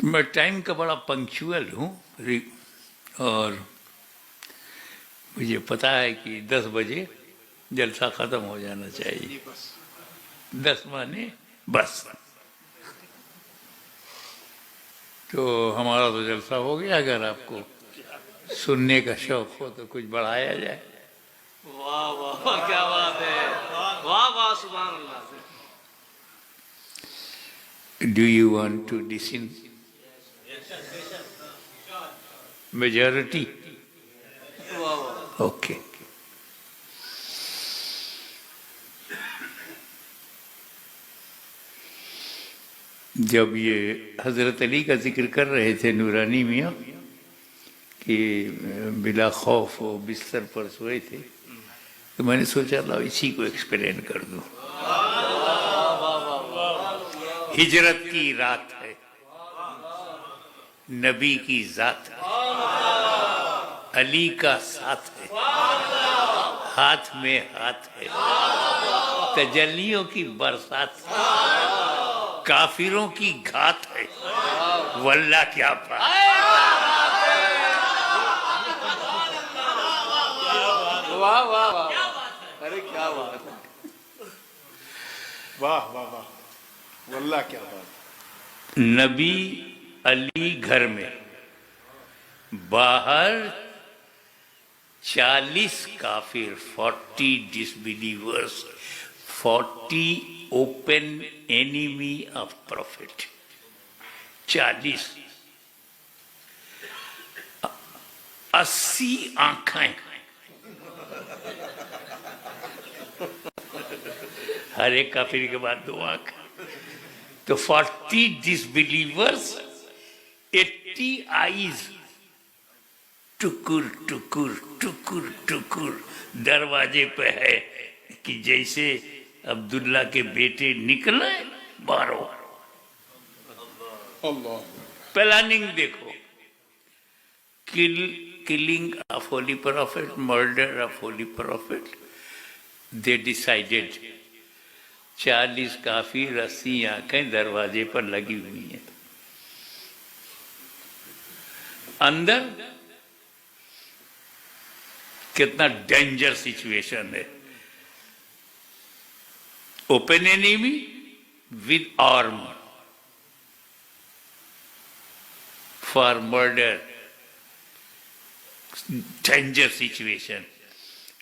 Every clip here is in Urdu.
میں ٹائم کا بڑا پنکچوئل ہوں اور مجھے پتا ہے کہ 10 بجے جلسہ ختم ہو جانا چاہیے. 10 مانے بس. تو ہمارا تو جلسہ ہو گیا. اگر آپ کو سننے کا شوق ہو تو کچھ بڑھایا جائے. واہ واہ کیا بات ہے. واہ واہ سبحان اللہ. Do you want to listen? Majority? Okay. جب یہ حضرت علی کا ذکر کر رہے تھے نورانی میاں کہ بلا خوف و بستر پر سوئے تھے تو میں نے سوچا لاؤ اسی کو ایکسپلین کر دوں. ہجرت کی رات ہے, نبی کی ذات ہے, علی کا ساتھ ہے, ہاتھ میں ہاتھ ہے, تجلیوں کی برسات ہے, کافروں کی گھات ہے. واللہ کیا بات. واہ واہ واہ. ارے کیا بات. واہ واہ واہ. واللہ کیا بات. نبی علی گھر میں, باہر 40 کافر, 40 disbelievers, 40 open enemy of Prophet. 40 80 آنکھیں, ہر ایک کافر کے بعد 2 آنکھ. تو 40 disbelievers, 80 eyes, ٹکر ٹکر ٹکر ٹکر دروازے پہ ہے کہ جیسے عبداللہ کے بیٹے نکلے باہروں. اللہ. پلاننگ دیکھو. killing of holy prophet, murder of holy prophet. They decided 40 کافی 80 آنکھیں دروازے پر لگی ہوئی ہیں. اندر کتنا ڈینجر سچویشن ہے. Open enemy with arm for murder. Danger situation.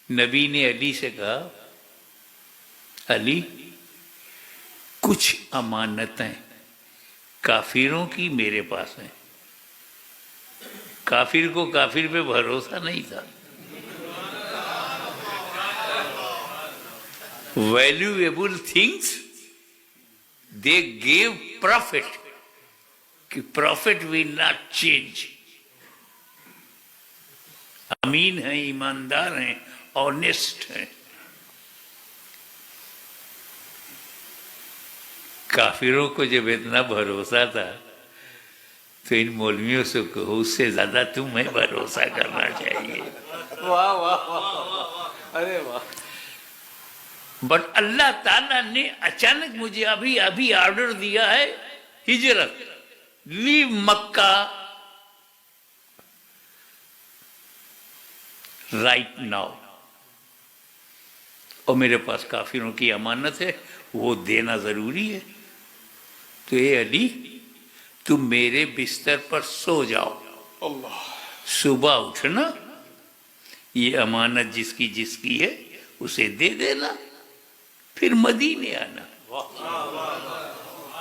نبی نے علی سے کہا, علی کچھ امانتیں کافروں کی میرے پاس ہیں. کافر کو کافر پہ بھروسہ نہیں تھا. valuable things they gave prophet کہ prophet will not change. امین ہیں, ایماندار ہیں, آنیسٹ ہیں. کافروں کو جب اتنا بھروسہ تھا تو ان مولویوں سے کہو اس سے زیادہ تمہیں بھروسہ کرنا چاہیے. واہ واہ واہ. ارے واہ. بٹ اللہ تعالیٰ نے اچانک مجھے ابھی آرڈر دیا ہے ہجرت. لیو مکہ رائٹ ناؤ. اور میرے پاس کافروں کی امانت ہے, وہ دینا ضروری ہے. تو اے علی تم میرے بستر پر سو جاؤ. اللہ. صبح اٹھنا, یہ امانت جس کی ہے اسے دے دینا, پھر مدینے آنا.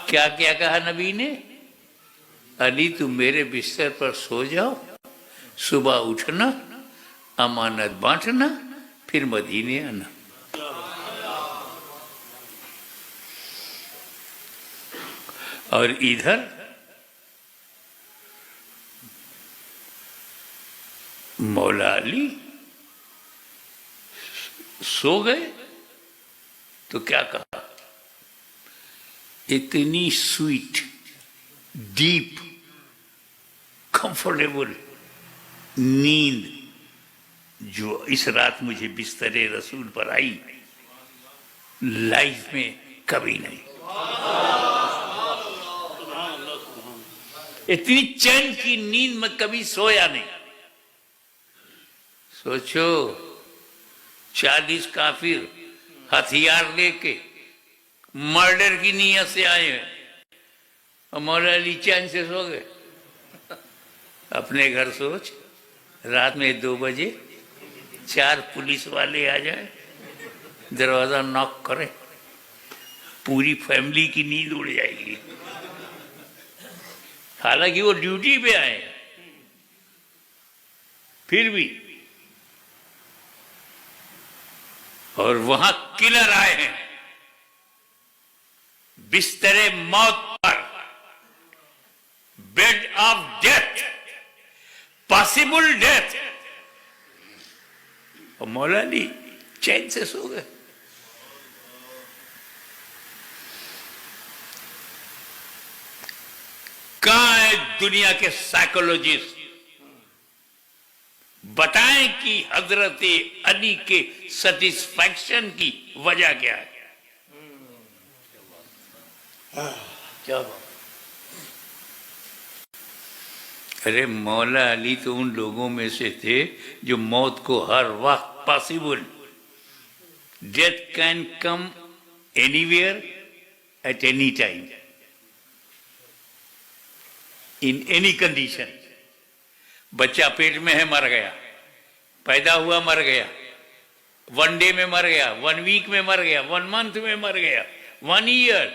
کیا کیا کہا نبی نے؟ علی تم میرے بستر پر سو جاؤ, صبح اٹھنا, امانت بانٹنا, پھر مدینے آنا. اور ادھر مولا علی سو گئے تو کیا کہا؟ اتنی سویٹ, ڈیپ, کمفرٹیبل نیند جو اس رات مجھے بستر رسول پر آئی, لائف میں کبھی نہیں. اتنی چین کی نیند میں کبھی سویا نہیں. سوچو 40 کافر ہتھیار لے کے مرڈر کی نیت سے آئے ہیں اور مولا علی چین سے سو گئے. اپنے گھر سوچ رات میں 2 بجے 4 پولیس والے آ جائیں, دروازہ ناک کرے, پوری فیملی کی نیند اڑ جائے گی. حالانکہ وہ ڈیوٹی پہ آئے ہیں, پھر بھی. اور وہاں کلر آئے ہیں بستر موت پر, bed of death, possible death, اور مولا علی چین سے سو گئے. کہاں ہے دنیا کے سائیکولوجسٹ؟ بتائیں کہ حضرت علی کے سیٹسفیکشن کی وجہ کیا ہے. کیا بات. ارے مولا علی تو ان لوگوں میں سے تھے جو موت کو ہر وقت possible, death can come anywhere at any time in any condition. بچہ پیٹ میں ہے مر گیا, پیدا ہوا مر گیا, 1 ڈے میں مر گیا, 1 ویک میں مر گیا, 1 منتھ میں مر گیا, 1 ایئر,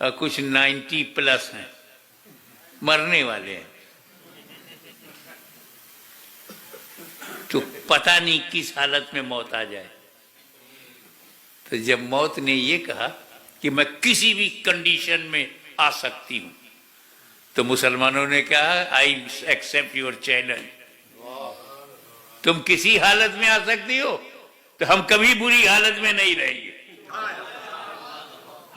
اور کچھ 90+ ہیں مرنے والے ہیں. تو پتہ نہیں کس حالت میں موت آ جائے. تو جب موت نے یہ کہا کہ میں کسی بھی کنڈیشن میں آ سکتی ہوں, تو مسلمانوں نے کہا آئی ایکسپٹ یور چیلنج. تم کسی حالت میں آ سکتی ہو, تو ہم کبھی بری حالت میں نہیں رہیں گے.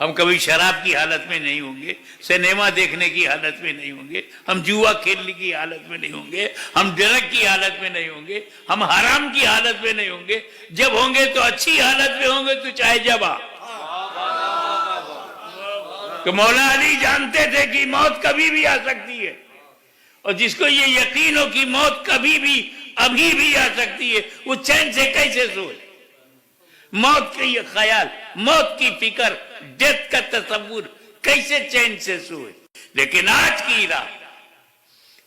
ہم کبھی شراب کی حالت میں نہیں ہوں گے, سنیما دیکھنے کی حالت میں نہیں ہوں گے, ہم جوا کھیلنے کی حالت میں نہیں ہوں گے, ہم ڈرگ کی حالت میں نہیں ہوں گے, ہم حرام کی حالت میں نہیں ہوں گے. جب ہوں گے تو اچھی حالت میں ہوں گے, تو چاہے جب آ. تو مولا علی جانتے تھے کہ موت کبھی بھی آ سکتی ہے, اور جس کو یہ یقین ہو کہ موت کبھی بھی ابھی بھی آ سکتی ہے, وہ چین سے کیسے سوئے؟ موت کا یہ خیال, موت کی فکر, ڈیتھ کا تصور, کیسے چین سے سوئے؟ لیکن آج کی رات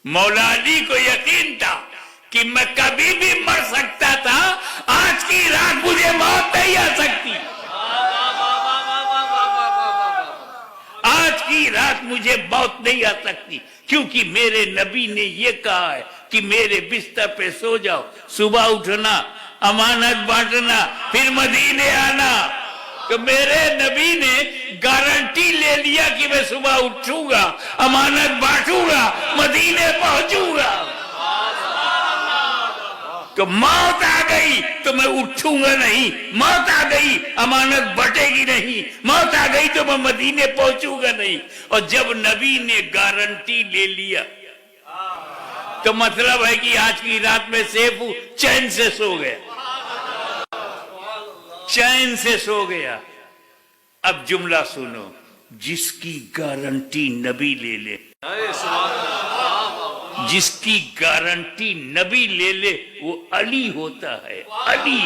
مولا علی کو یقین تھا کہ میں کبھی بھی مر سکتا تھا, آج کی رات مجھے موت نہیں آ سکتی. آج کی رات مجھے موت نہیں آ سکتی, کیونکہ میرے نبی نے یہ کہا ہے کہ میرے بستر پہ سو جاؤ, صبح اٹھنا, امانت بانٹنا, پھر مدینے آنا. تو میرے نبی نے گارنٹی لے لیا کہ میں صبح اٹھوں گا, امانت بانٹوں گا, مدینے پہنچوں گا. تو موت آ گئی تو میں اٹھوں گا نہیں, موت آ گئی امانت بٹے گی نہیں, موت آ گئی تو میں مدینے پہنچوں گا نہیں. اور جب نبی نے گارنٹی لے لیا تو مطلب ہے کہ آج کی رات میں سیف ہوں, چین سے سو گیا, چین سے سو گیا. اب جملہ سنو, جس کی گارنٹی نبی لے لے, جس کی گارنٹی نبی لے لے, وہ علی ہوتا ہے. علی,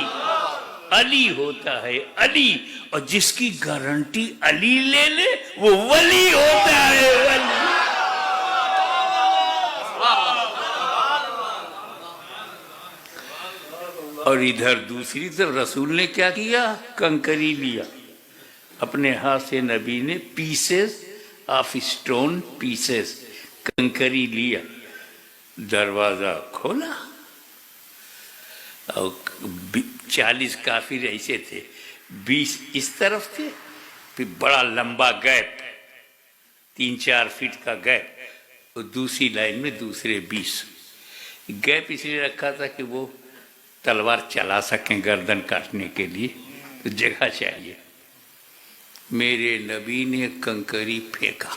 علی ہوتا ہے علی. اور جس کی گارنٹی علی لے لے, وہ ولی ہوتا ہے. ولی. اور ادھر دوسری طرف رسول نے کیا کیا؟ کنکری لیا اپنے ہاتھ سے. نبی نے پیسز آف اسٹون, پیسز کنکری لیا, دروازہ کھولا, اور 40 کافر ایسے تھے, 20 اس طرف تھے, پھر بڑا لمبا گیپ, 3-4 فٹ کا گیپ, اور دوسری لائن میں دوسرے 20. گیپ اس لیے رکھا تھا کہ وہ تلوار چلا سکیں گردن کاٹنے کے لیے, تو جگہ چاہیے. میرے نبی نے کنکری پھینکا,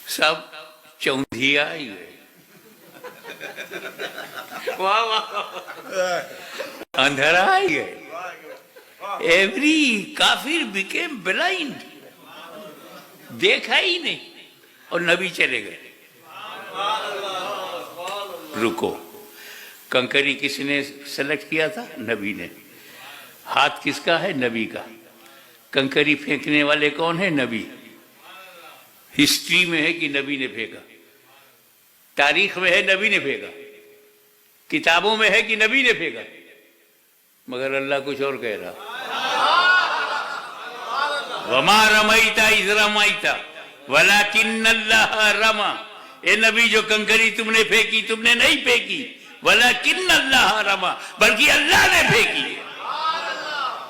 سب چوندھیا ہی گئے, اندھیرا ہی گئے. ایوری کافر بیکیم بلائنڈ. دیکھا ہی نہیں اور نبی چلے گئے. رکو, کنکری کس نے سلیکٹ کیا تھا؟ نبی نے. ہاتھ کس کا ہے؟ نبی کا. کنکری پھینکنے والے کون ہیں؟ نبی. ہسٹری میں ہے کہ نبی نے پھینکا, تاریخ میں ہے نبی نے پھینکا, کتابوں میں ہے کہ نبی نے پھینکا, مگر اللہ کچھ اور کہہ رہا. وما رمیت اذ رمیت ولکن اللہ رمی. اے نبی, جو کنکری تم نے پھینکی تم نے نہیں پھینکی, ولکن اللہ رمی, بلکہ اللہ نے پھینکی.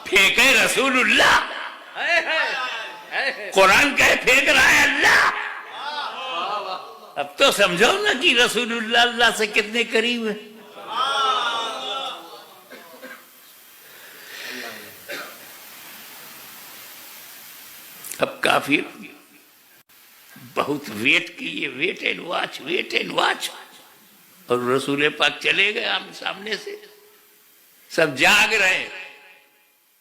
پھینکے رسول اللہ, قرآن کہے پھینک رہا ہے اللہ. اب تو سمجھو نا کہ رسول اللہ اللہ سے کتنے قریب ہے. اب کافر بہت ویٹ کیے, wait and watch, wait and watch, اور رسول پاک چلے گئے سامنے سے. سب جاگ رہے.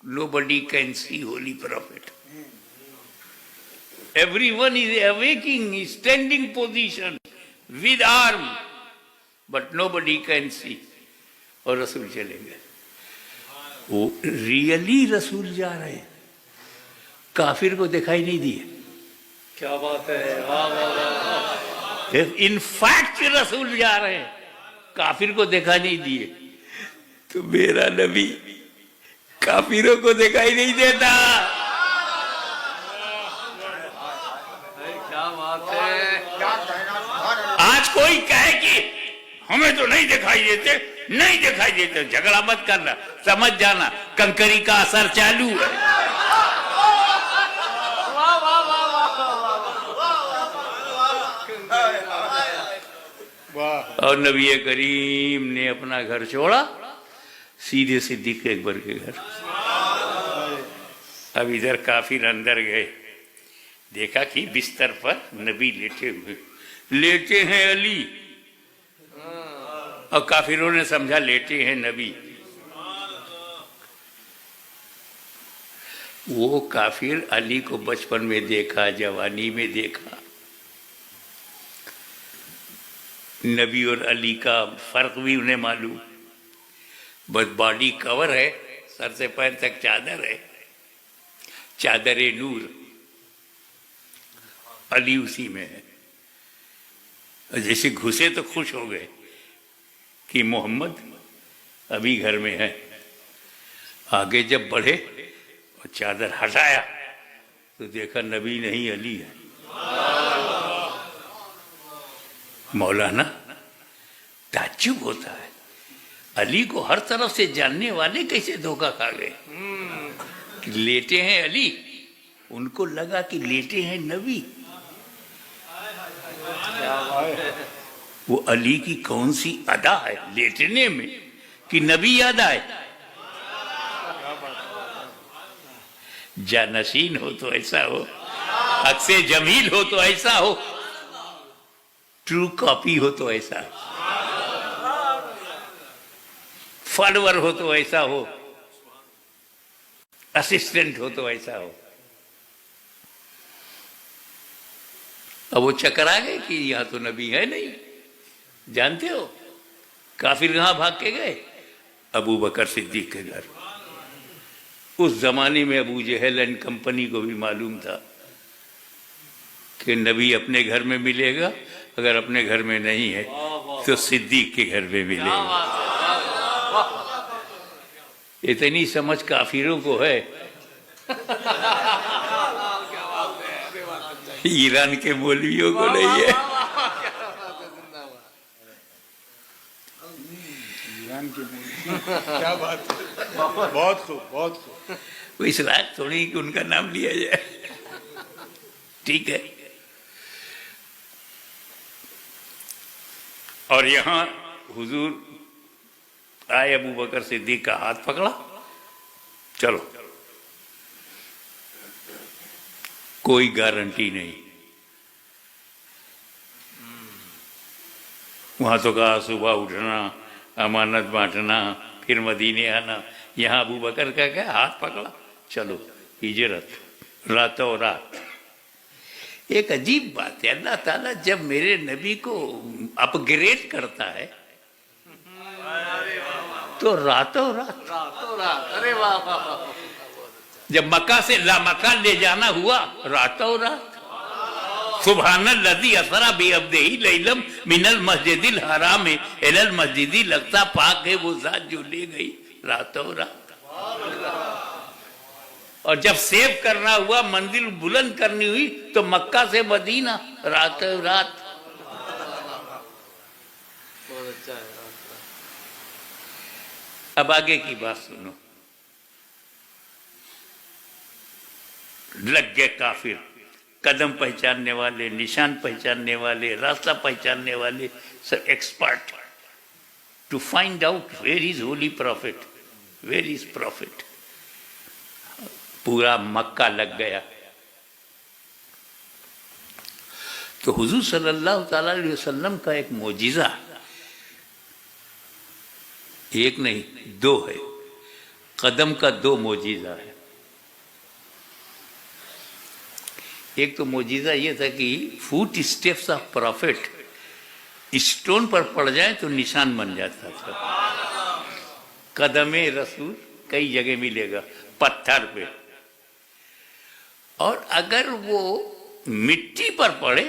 Nobody can see holy prophet. Everyone is awaking, is standing position with arm, but nobody can see. اور رسول چلے گئے. وہ ریئلی رسول جا رہے ہیں, کافر کو دکھائی نہیں دیے. کیا بات ہے, واہ واہ. ان فیکٹ رسول جا رہے ہیں, کافر کو دکھا نہیں دیے. تو میرا نبی کافروں کو دکھائی نہیں دیتا. کیا بات ہے. آج کوئی کہے کہ ہمیں تو نہیں دکھائی دیتے, نہیں دکھائی دیتے, جھگڑا مت کرنا, سمجھ جانا کنکری کا اثر چالو ہے. اور نبی کریم نے اپنا گھر چھوڑا, سیدھے صدیق اکبر کے گھر. اب ادھر کافر اندر گئے, دیکھا کہ بستر پر نبی لیٹے ہوئے, لیٹے ہیں علی, اور کافروں نے سمجھا لیٹے ہیں نبی. وہ کافر علی کو بچپن میں دیکھا, جوانی میں دیکھا. نبی اور علی کا فرق بھی انہیں معلوم. بس باڈی کور ہے, سر سے پیر تک چادر ہے, چادر نور. علی اسی میں ہے. جیسے گھسے تو خوش ہو گئے کہ محمد ابھی گھر میں ہے. آگے جب بڑھے اور چادر ہٹایا تو دیکھا نبی نہیں علی ہے. مولانا تعجب ہوتا ہے, علی کو ہر طرف سے جاننے والے کیسے دھوکہ کھا گئے. لیٹے ہیں علی, ان کو لگا کہ لیٹے ہیں نبی. وہ علی کی کون سی ادا ہے لیٹنے میں کہ نبی یاد آئے. جانشین ہو تو ایسا ہو, عکس جمیل ہو تو ایسا ہو, ٹرو کاپی ہو تو ایسا, فالوور ہو تو ایسا ہو, اسسٹنٹ ہو تو ایسا ہو. اب وہ چکر آ گئے کہ یہاں تو نبی ہے نہیں. جانتے ہو کافر کہاں بھاگ کے گئے؟ ابو بکر صدیق کے گھر. اس زمانے میں ابو جہل اینڈ کمپنی کو بھی معلوم تھا کہ نبی اپنے گھر میں ملے گا, اگر اپنے گھر میں نہیں ہے تو صدیق کے گھر میں ملے گا. اتنی سمجھ کافروں کو ہے, ایران کے مولویوں کو نہیں ہے. کیا بات ہے, بہت خوب, بہت خوب. وہ اس لائق تھوڑی کہ ان کا نام لیا جائے. ٹھیک ہے. اور یہاں حضور آئے, ابو بکر صدیق کا ہاتھ پکڑا, چلو. کوئی گارنٹی نہیں. وہاں تو کہا صبح اٹھنا, امانت بانٹنا, پھر مدینے آنا. یہاں ابو بکر کا کیا, ہاتھ پکڑا, چلو ہجرت, راتوں رات. ایک عجیب بات ہے، اللہ تعالیٰ جب میرے نبی کو اپ گریڈ کرتا ہے تو راتوں رات، راتوں رات، ارے واہ واہ واہ، جب مکہ سے لامکہ لے جانا ہوا راتوں رات، سبحان الذی اسری بعبدہ لیلا من المسجد الحرام الی المسجد الاقصی، پاک ہے وہ ذات جو لے گئی راتوں رات۔ اور جب سیو کرنا ہوا، منزل بلند کرنی ہوئی تو مکہ سے مدینہ راتوں رات۔ بہت اچھا ہے۔ اب آگے کی بات سنو، لگ گئے کافر، قدم پہچاننے والے، نشان پہچاننے والے، راستہ پہچاننے والے، سب expert to find out where is holy prophet, where is prophet. پورا مکہ لگ گیا۔ تو حضور صلی اللہ تعالی علیہ وسلم کا ایک معجزہ، ایک نہیں دو ہے، قدم کا دو معجزہ ہے۔ ایک تو معجزہ یہ تھا کہ footsteps of prophet stone پر پڑ جائے تو نشان بن جاتا تھا۔ قدم رسول کئی جگہ ملے گا، پتھر پہ، اور اگر وہ مٹی پر پڑے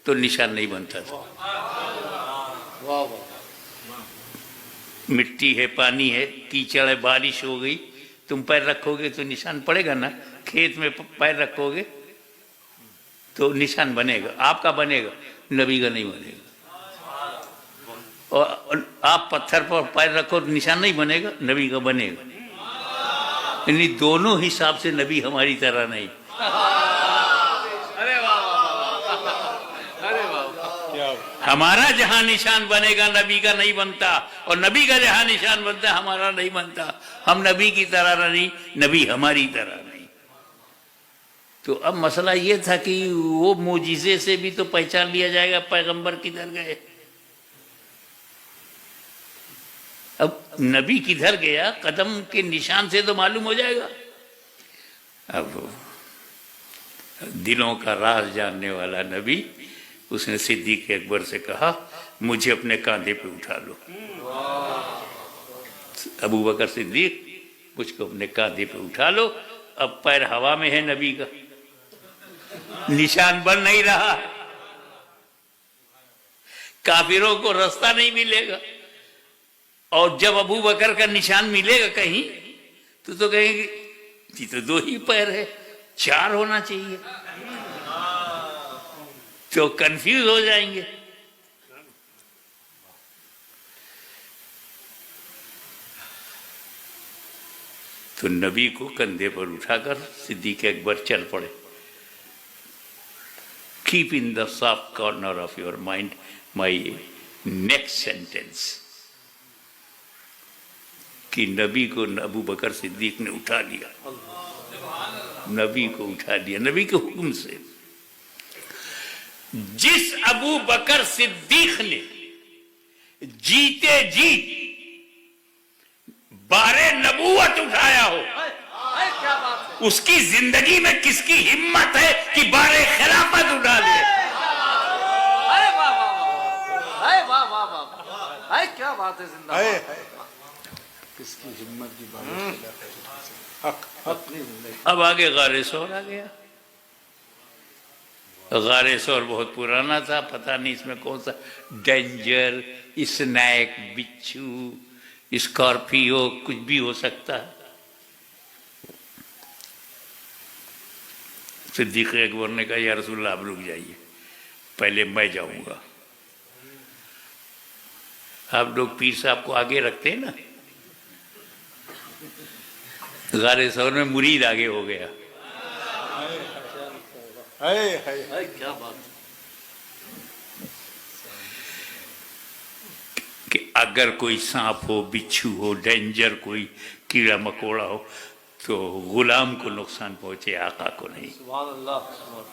تو نشان نہیں بنتا تھا۔ واہ واہ، مٹی ہے، پانی ہے، کیچڑ ہے، بارش ہو گئی، تم پیر رکھو گے تو نشان پڑے گا نا، کھیت میں پیر رکھو گے تو نشان بنے گا، آپ کا بنے گا، نبی کا نہیں بنے گا۔ اور آپ پتھر پر پیر رکھو تو نشان نہیں بنے گا، نبی کا بنے گا۔ یعنی دونوں حساب سے نبی ہماری طرح نہیں۔ ارے واہ واہ واہ، ارے واہ، کیا ہمارا جہاں نشان بنے گا نبی کا نہیں بنتا، اور نبی کا جہاں نشان بنتا ہے ہمارا نہیں بنتا۔ ہم نبی کی طرح نہیں، نبی ہماری طرح نہیں۔ تو اب مسئلہ یہ تھا کہ وہ معجزے سے بھی تو پہچان لیا جائے گا پیغمبر کدھر گئے۔ اب نبی کدھر گیا، قدم کے نشان سے تو معلوم ہو جائے گا۔ اب دلوں کا راز جاننے والا نبی، اس نے صدیق اکبر سے کہا مجھے اپنے کاندھے پہ اٹھا لو۔ ابو بکر صدیق، مجھ کو اپنے کاندھے پہ اٹھا لو۔ اب پیر ہوا میں ہے نبی کا، نشان بن نہیں رہا، کافروں کو راستہ نہیں ملے گا۔ اور جب ابو بکر کا نشان ملے گا کہیں تو کہیں گے یہ تو دو ہی پیر ہے، چار ہونا چاہیے، تو کنفیوز ہو جائیں گے۔ تو نبی کو کندھے پر اٹھا کر صدیق اکبر چل پڑے۔ Keep in the soft corner of your mind my next sentence، کہ نبی کو ابو بکر صدیق نے اٹھا لیا، نبی کو اٹھا لیا نبی کے حکم سے۔ جس ابو بکر صدیق نے جیتے جی بارے نبوت اٹھایا ہو، کیا بات ہے، اس کی زندگی میں کس کی ہمت ہے کہ بارے خلافت اٹھا لے؟ ارے واہ واہ واہ، ارے واہ واہ واہ، ارے کیا بات ہے، زندہ ہے باد۔ کس کی ہمت کی بات، حق حق اب آگے غار ثور آ گیا۔ غار ثور بہت پرانا تھا، پتہ نہیں اس میں کون سا ڈینجر، اسنیک، بچھو، اسکارپیو، کچھ بھی ہو سکتا ہے۔ صدیق اکبر نے کہا یا رسول اللہ آپ رک جائیے، پہلے میں جاؤں گا۔ آپ لوگ پیر صاحب کو آگے رکھتے ہیں نا، غار ثور میں مرید آگے ہو گیا۔ ارے کیا بات ہے، کہ اگر کوئی سانپ ہو، بچھو ہو، ڈینجر، کوئی کیڑا مکوڑا ہو تو غلام کو نقصان پہنچے، آقا کو نہیں۔ سبحان اللہ، سبحان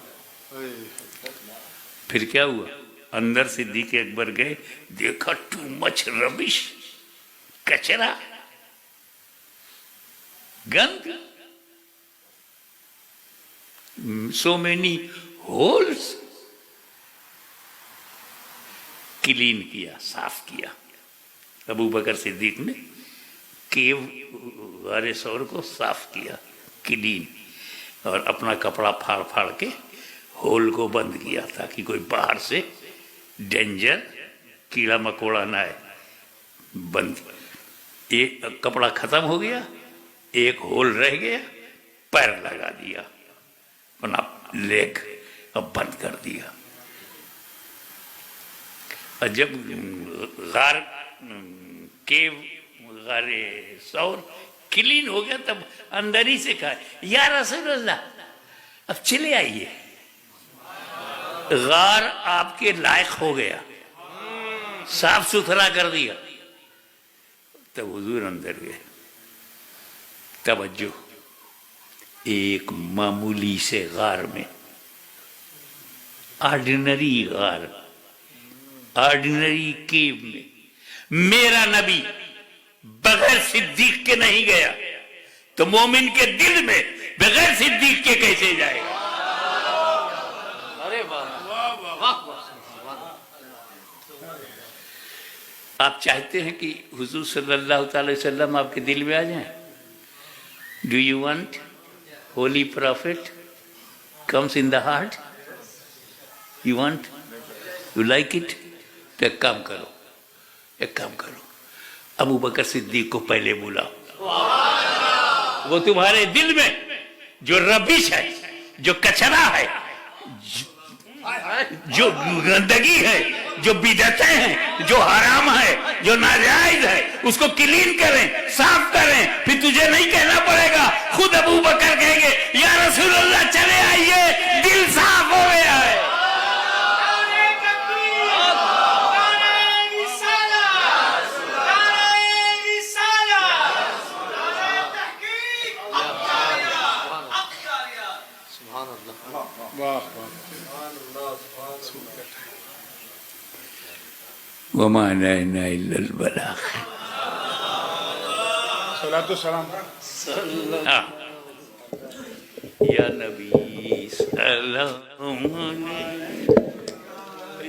اللہ۔ پھر کیا ہوا؟ اندر صدیق اکبر گئے، دیکھا ٹو مچ ربش، کچرا، گند، سو مینی ہولز کلین کیا، صاف کیا ابو بکر صدیق نے، کیو غار ثور کو صاف کیا، کلین، اور اپنا کپڑا پھاڑ پھاڑ کے ہول کو بند کیا تاکہ کوئی باہر سے ڈینجر کیڑا مکوڑا نہ آئے، بند۔ ایک کپڑا ختم ہو گیا، ایک ہول رہ گیا، پیر لگا دیا، اپنا لیگ اب بند کر دیا۔ اور جب غار ثور کلین ہو گیا تب اندر ہی سے کہا یا رسول اللہ اب چلے آئیے، غار آپ کے لائق ہو گیا، صاف ستھرا کر دیا۔ تب حضور اندر گئے۔ توجہ، ایک معمولی سے غار میں، آرڈینری غار، آرڈینری کیو میں میرا نبی بغیر صدیق کے نہیں گیا، تو مومن کے دل میں بغیر صدیق کے کیسے جائے گا؟ ارے واہ واہ واہ۔ آپ چاہتے ہیں کہ حضور صلی اللہ تعالی وسلم آپ کے دل میں آ جائیں؟ Do you want Holi profit comes in the heart? You want, you like it? تو ایک کام کرو، ایک کام کرو، ابو بکر صدیق کو پہلے بلاؤ، وہ تمہارے دل میں جو ربش ہے، جو کچرا ہے، جو گندگی ہے، جو بدعتیں ہیں، جو حرام ہے، جو ناجائز ہے، اس کو کلین کریں، صاف کریں۔ پھر تجھے نہیں کہنا پڑے گا، خود ابو بکر کہیں گے یا رسول اللہ چلے آئیے، دل صاف ہو گیا ہے۔ واہ وما علینا الا البلاغ۔ صلاۃ السلام۔ یا نبی سلام علیک،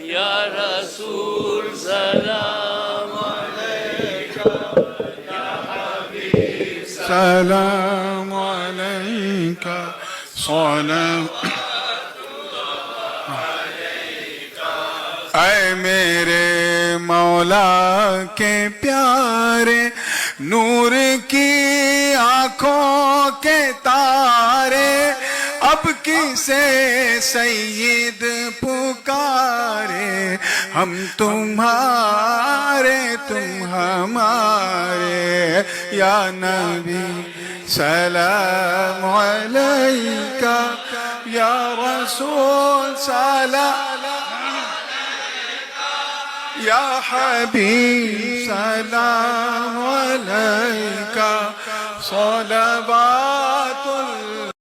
یا رسول سلام علیک، یا حبیب سلام علیکہ، سلام۔ اے میرے مولا کے پیارے، نور کی آنکھوں کے تارے، اب کسے سید پکارے، ہم تمہارے تم ہمارے، یا نبی سلام علیکہ، یا رسول سلام، یا حبیب سلام علیکہ، صلوات